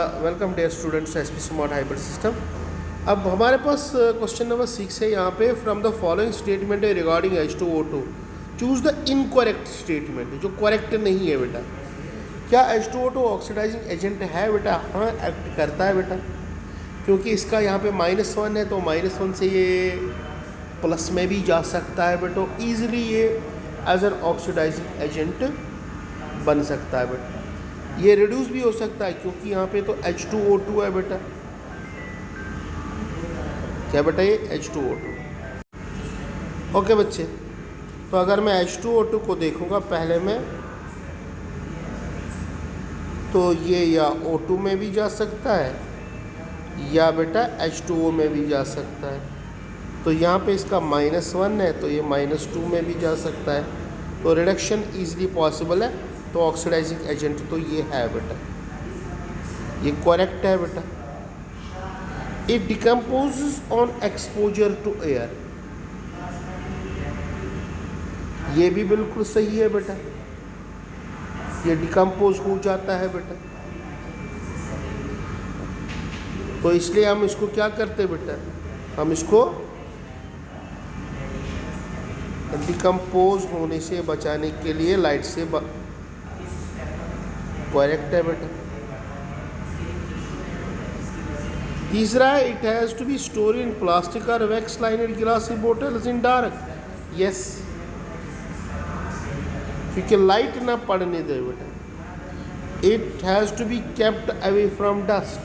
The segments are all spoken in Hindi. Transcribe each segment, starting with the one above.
Welcome dear students SP smart hybrid system. अब हमारे पास क्वेश्चन नंबर 6 है यहाँ पे। From the following statement regarding H2O2 choose the incorrect statement, जो करेक्ट नहीं है बेटा। क्या H2O2 ऑक्सीडाइजिंग एजेंट है बेटा? हाँ, एक्ट करता है बेटा, क्योंकि इसका यहाँ पे -1 है, तो -1 से ये प्लस में भी जा सकता है बेटा। ईजिली ये एज एन ऑक्सीडाइजिंग एजेंट बन सकता है बेटा। ये रिड्यूस भी हो सकता है, क्योंकि यहाँ पे तो H2O2 है बेटा। क्या बेटा? ये H2O2। ओके बच्चे, तो अगर मैं H2O2 को देखूँगा पहले में, तो ये या O2 में भी जा सकता है या बेटा H2O में भी जा सकता है। तो यहाँ पे इसका -1 है, तो ये -2 में भी जा सकता है। तो रिडक्शन ईजिली पॉसिबल है। तो ऑक्सीडाइजिंग एजेंट तो ये है बेटा, ये करेक्ट है बेटा। It decomposes on exposure to air, ये भी बिल्कुल सही है बेटा, ये डिकम्पोज हो जाता है बेटा। तो इसलिए हम इसको क्या करते बेटा, हम इसको डिकम्पोज होने से बचाने के लिए लाइट से करेक्ट है बेटा। तीसरा है, it has to be store in plastic और wax lined glass bottles in dark. Yes, क्योंकि लाइट ना पड़ने दे बेटा। It has to be kept away from dust,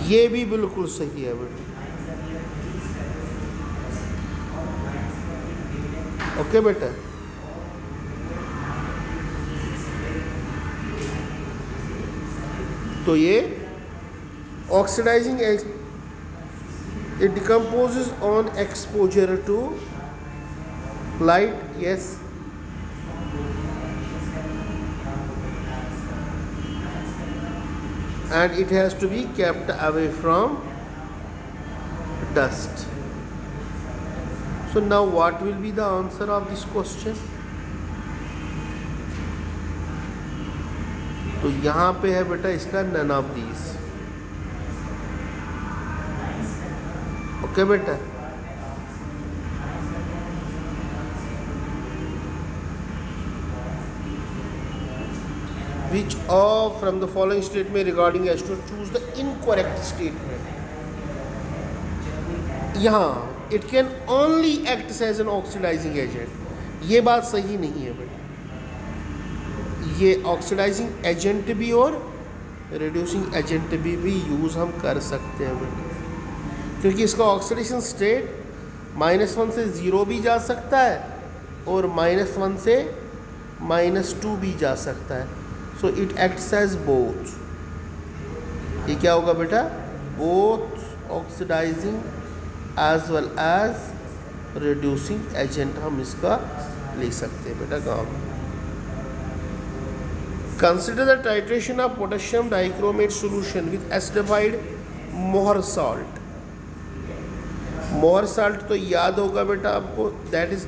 ये भी बिल्कुल सही है बेटा। ओके बेटा, तो ये oxidising it decomposes on exposure to light. Yes, and it has to be kept away from dust. So now what will be the answer of this question? तो यहाँ पे है बेटा इसका none of these। ओके बेटा, which of from the following statement regarding H2O choose the incorrect statement। यहाँ it can only act as an oxidizing agent, ये बात सही नहीं है बेटा। ये ऑक्सीडाइजिंग एजेंट भी और रिड्यूसिंग एजेंट भी यूज़ हम कर सकते हैं बेटा, क्योंकि इसका ऑक्सीडेशन स्टेट -1 से 0 भी जा सकता है और -1 से -2 भी जा सकता है। So it acts as both. ये क्या होगा बेटा? Both oxidising as well as reducing agent हम इसका ले सकते हैं बेटा काम। Consider the titration of potassium dichromate solution with acidified मोहर salt। मोहर salt तो याद होगा बेटा आपको, that is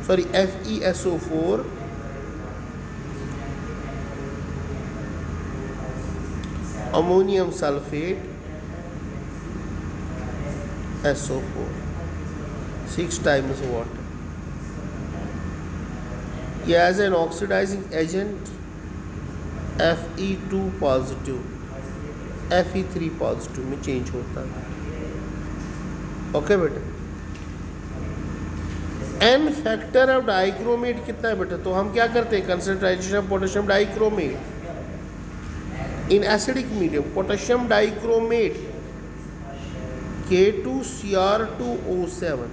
FeSO4 ammonium sulphate SO4 6 times water। ये as an oxidising agent Fe2 positive Fe3 positive में चेंज होता है। ओके बेटा, एन फैक्टर ऑफ डाइक्रोमेट कितना है बेटा? तो हम क्या करते हैं, concentration of potassium dichromate in acidic medium, potassium dichromate K2Cr2O7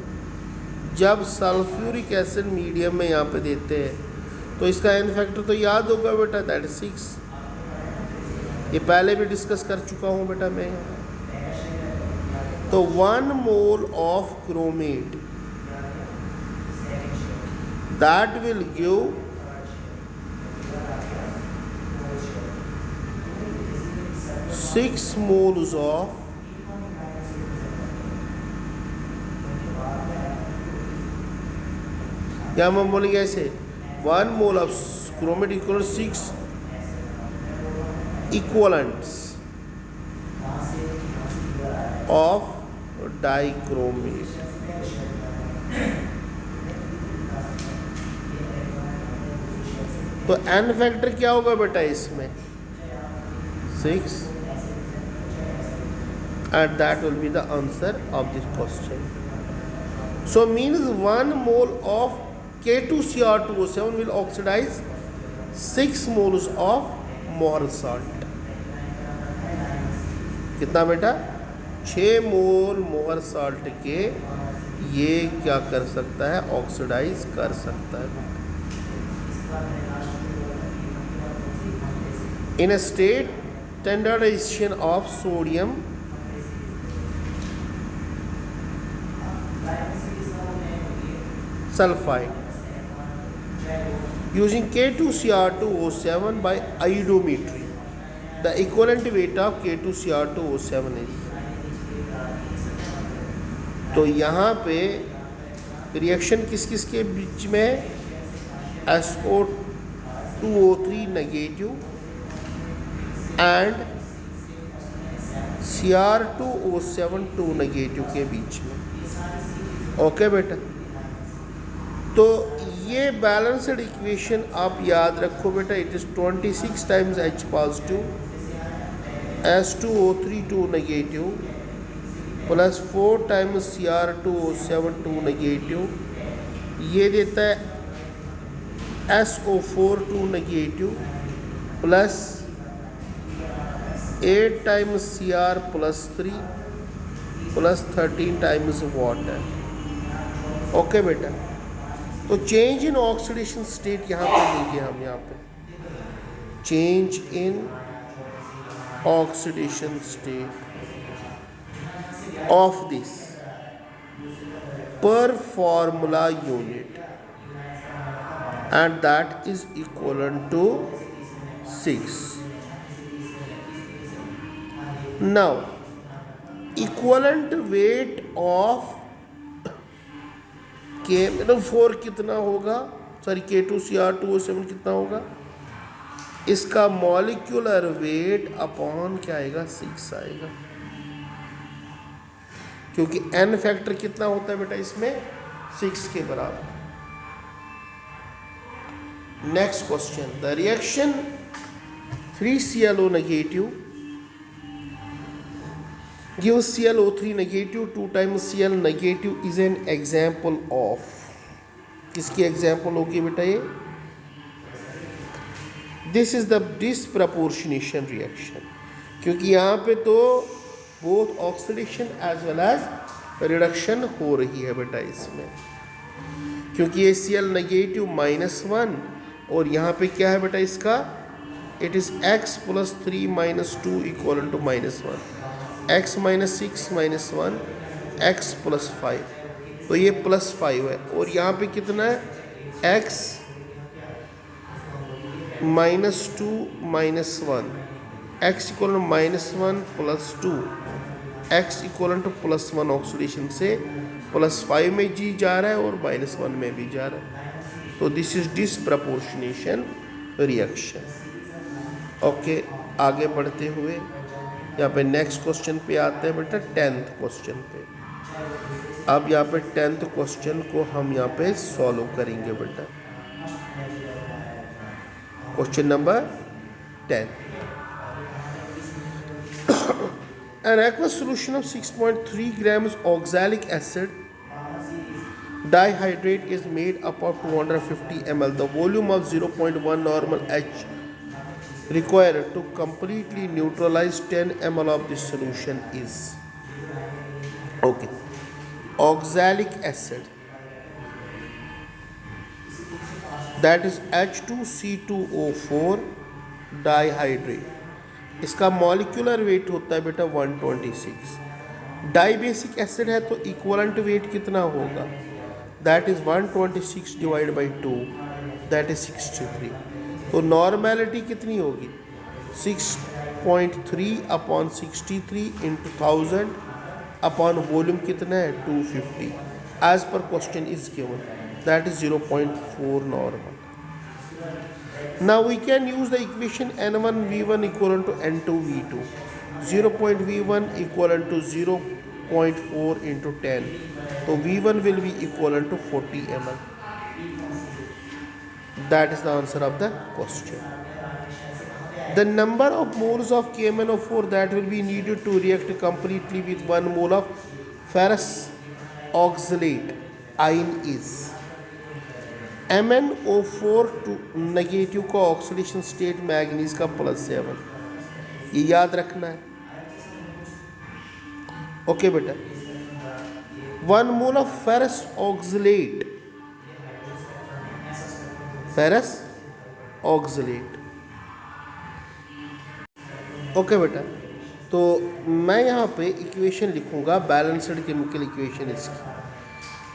जब सल्फ्यूरिक एसिड मीडियम में यहाँ पे देते हैं, तो इसका एन फैक्टर तो याद होगा बेटा, दैट इज 6। ये पहले भी डिस्कस कर चुका हूँ बेटा मैं। तो 1 mole of chromate that will give 6 moles of या हम बोलेंगे ऐसे 1 mole of chromate equal 6 equivalents of dichromate. तो n फैक्टर क्या होगा बेटा इसमें 6, and that will be the answer of this question. So means 1 mole of K2Cr2O7 will oxidize 6 moles of Mohर salt. कितना बेटा 6 मोल मोहर साल्ट के ये क्या कर सकता है ऑक्सीडाइज कर सकता है. In a state standardization of sodium sulfide using K2Cr2O7 by iodometry, the equivalent weight of K2Cr2O7 is. तो यहाँ पे रिएक्शन किस किस के बीच में SO2O3 negative and Cr2O7 2 negative के बीच में. ओके बेटा, तो ये बैलेंस्ड इक्वेशन आप याद रखो बेटा. It is 26 times H positive S2O3 2 negative plus 4 times Cr2O7 2 negative, ये देता है SO4 2 negative plus 8 times Cr plus 3 plus 13 times water. Okay बेटा, तो चेंज इन ऑक्सीडेशन स्टेट यहाँ पे लेंगे हम. यहाँ पे change in oxidation state of this per formula unit, and that is equivalent to 6. Now equivalent weight of K4 कितना होगा, सॉरी K2Cr2O7 कितना होगा, इसका मॉलिक्यूलर वेट अपॉन क्या आएगा 6 आएगा, क्योंकि n फैक्टर कितना होता है बेटा इसमें 6 के बराबर. Next question, the reaction 3ClO negative give ClO3 negative 2 times Cl negative is an example of. किसकी एग्जाम्पल होगी बेटा ये? This is the disproportionation reaction, क्योंकि यहाँ पे तो both oxidation as well as reduction हो रही है बेटा इसमें, क्योंकि ये Cl नेगेटिव -1 और यहाँ पे क्या है बेटा इसका, it is x + 3 - 2 = -1, x - 6 - 1 x + 5, तो ये +5 है. और यहाँ पे कितना है x -2 - 1 x = -1 + 2 x = +1 ऑक्सीडेशन से +5 में जी जा रहा है और -1 में भी जा रहा है. तो this is disproportionation reaction. Okay, आगे बढ़ते हुए यहाँ पे नेक्स्ट क्वेश्चन पे आते हैं बेटा, 10th क्वेश्चन पे. अब यहाँ पे 10th क्वेश्चन को हम यहाँ पे सॉल्व करेंगे बेटा. Question number 10. An aqueous solution of 6.3 grams oxalic acid dihydrate is made up of 250 ml. The volume of 0.1 normal H required to completely neutralize 10 ml of this solution is. Okay, oxalic acid, that is H2C2O4 dihydrate. इसका मॉलिक्यूलर वेट होता है बेटा 126. डाई बेसिक एसिड है तो इक्वलेंट वेट कितना होगा, that is 126 divide by 2, that is 63. तो नॉर्मेलिटी कितनी होगी 6.3 अपॉन 63 इंटू 1000 अपॉन वॉल्यूम कितना है 250 as per question is given, that is 0.4 normal. Now we can use the equation n1 v1 equivalent to n2 v2. 0.v1 equivalent to 0.4 into 10. So v1 will be equivalent to 40 ml. That is the answer of the question. The number of moles of KMnO4 that will be needed to react completely with 1 mole of ferrous oxalate ion is MnO4 two negative का ऑक्सीडेशन स्टेट मैग्नीज का +7. ये याद रखना है. ओके बेटा, 1 mole of ferrous oxalate, ferrous oxalate. Okay बेटा, तो मैं यहाँ पे इक्वेशन लिखूँगा बैलेंस्ड केमिकल इक्वेशन इसकी.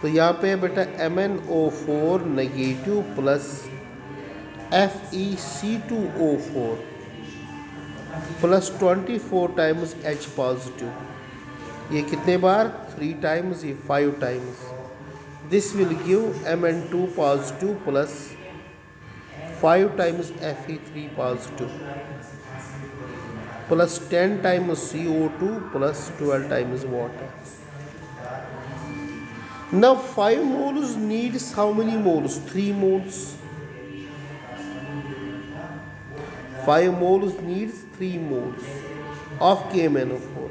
तो यहाँ पे बेटा MnO4 negative plus FeC2O4 plus 24 times H positive. ये कितने बार? 3 टाइम्स, ये 5 times. This will give Mn2 positive plus 5 times Fe3 positive plus 10 times CO2 plus 12 times water. Now 5 moles needs how many moles? 3 moles. 5 moles needs 3 moles of KMnO4.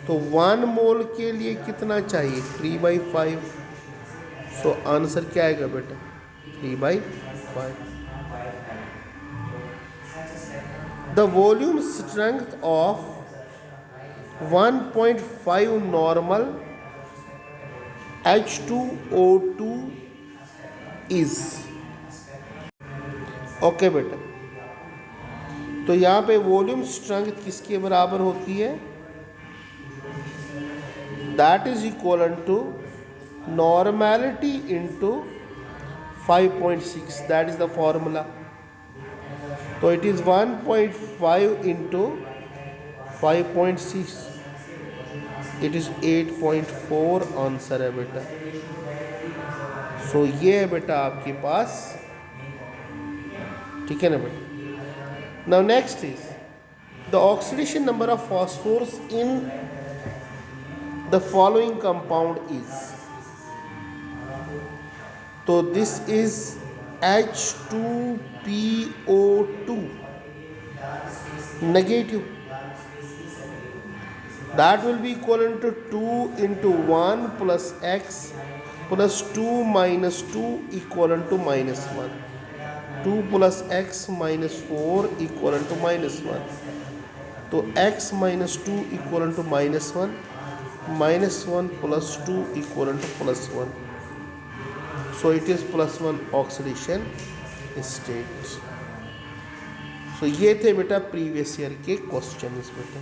तो 1 मोल के लिए कितना चाहिए? 3/5. सो आंसर क्या आएगा बेटा? 3/5. The volume strength of 1.5 normal H2O2 is. Okay बेटा, तो यहाँ पे वॉल्यूम स्ट्रेंथ किसके बराबर होती है? That is equal to normality into 5.6. That is the formula. तो it is 1.5 into 5.6. It is 8.4 answer है बेटा. सो ये है बेटा आपके पास. ठीक है ना बेटा. Now next is the oxidation number of phosphorus in the following compound is. तो this is H2PO2 negative. That will be equivalent to 2 into 1 plus x plus 2 minus 2 equivalent to -1. 2 plus x minus 4 equivalent to -1. तो x minus 2 equivalent to -1. -1 plus 2 equivalent to +1. So it is +1 oxidation state. So ये थे बेटा प्रीवियस ईयर के क्वेश्चंस बेटा.